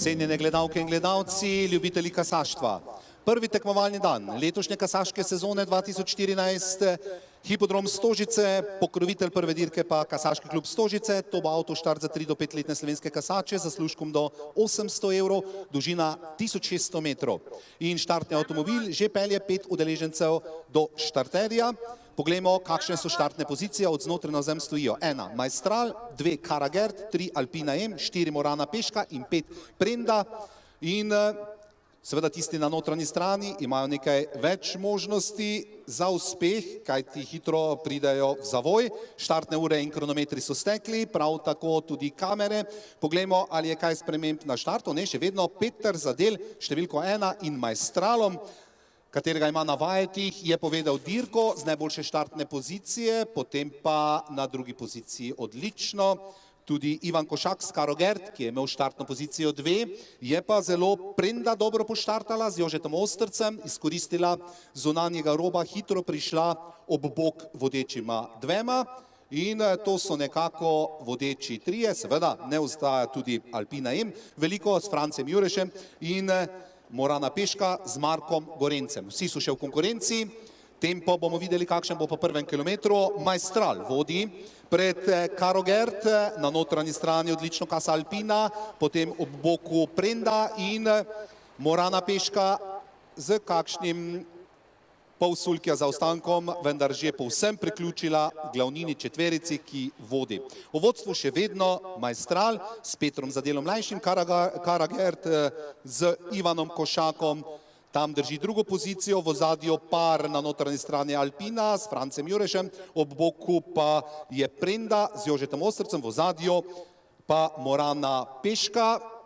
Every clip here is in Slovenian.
Cenjene gledalke in gledalci, ljubitelji kasaštva. Prvi tekmovalni dan letošnje kasaške sezone 2014, Hipodrom Stožice, pokrovitelj prve dirke pa Kasaški klub Stožice. To bo avtoštart za 3 do 5 letne slovenske kasače z zaslužkom do 800 evrov, dolžina 1600 metrov. In štartni avtomobil že pelje 5 udeležencev do štarterja. Poglejmo, kakšne so štartne pozicije, od znotraj na zem stojijo 1 Maestral, 2 Karagert, 3 Alpina M, 4 Morana Peška in 5 Prenda. In seveda tisti na notranji strani imajo nekaj več možnosti za uspeh, kajti hitro pridejo v zavoj. Štartne ure in kronometri so stekli, prav tako tudi kamere. Poglejmo, ali je kaj sprememb na štartu. Ne, še vedno Peter Zadel, številko 1 in Maestralom, katerega ima na vajetih, je povedal dirko z najboljše štartne pozicije, potem pa na drugi poziciji odlično. Tudi Ivan Košak s Karogert, ki je imel štartno pozicijo 2, je pa zelo Prenda dobro poštartala z Jožetom Ostrcem, izkoristila zunanjega roba, hitro prišla ob bok vodečima 2. In to so nekako vodeči 3, seveda ne ostaja tudi Alpina M, veliko s Francem Jurešem in Morana Peška z Markom Gorencem. Vsi so še v konkurenci, tempo bomo videli, kakšen bo po prvem kilometru. Maestral vodi pred Karogert, na notranji strani odlično kasa Alpina, potem ob boku Prenda in Morana Peška z kakšnim pol sulkja zaostankom, vendar že povsem priključila glavnini četverici, ki vodi. V vodstvu še vedno Maestral s Petrom Zadelom mlajšim, Karagert z Ivanom Košakom, tam drži drugo pozicijo, v ozadju par na notranji strani Alpina s Francem Jurešem, ob boku pa je Prenda z Jožetom Ostrcem, v ozadju pa Morana Peška.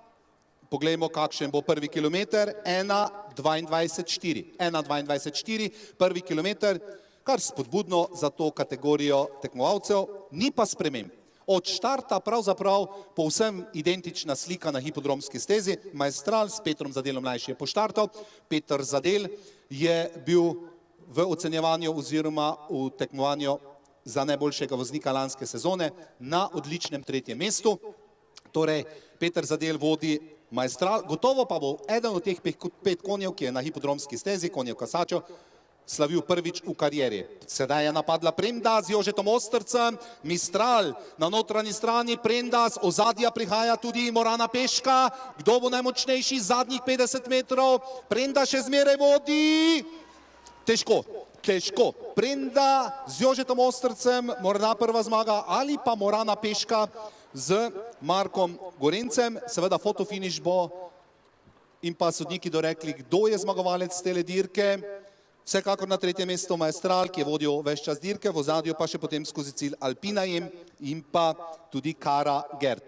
Poglejmo, kakšen bo prvi kilometer, 1:22:4. 1:22:4, prvi kilometer, kar spodbudno za to kategorijo tekmovalcev, ni pa sprememb. Od štarta pravzaprav povsem identična slika na hipodromski stezi. Maestral s Petrom Zadelom mlajši je poštartal. Peter Zadel je bil v ocenjevanju oziroma v tekmovanju za najboljšega voznika lanske sezone na odličnem 3. mestu. Torej, Peter Zadel vodi Maestral, gotovo pa bo eden od teh 5 konjev, ki je na hipodromski stezi, konjev kasačev, slavil prvič v karieri. Sedaj je napadla Prenda z Jožetom Ostrcem, Mistral na notranji strani, Prenda z ozadja prihaja tudi Morana Peška. Kdo bo najmočnejši zadnjih 50 metrov? Prenda še zmeraj vodi. Težko. Prenda z Jožetom Ostrcem, morda prva zmaga, ali pa Morana Peška z Markom Gorencem. Seveda fotofiniš bo in pa sodniki dorekli, kdo je zmagovalec tele dirke. Vsekakor na 3. mesto Maestral, ki je vodil ves čas dirke, v ozadju pa še potem skozi cilj Alpina M in pa tudi Karagert.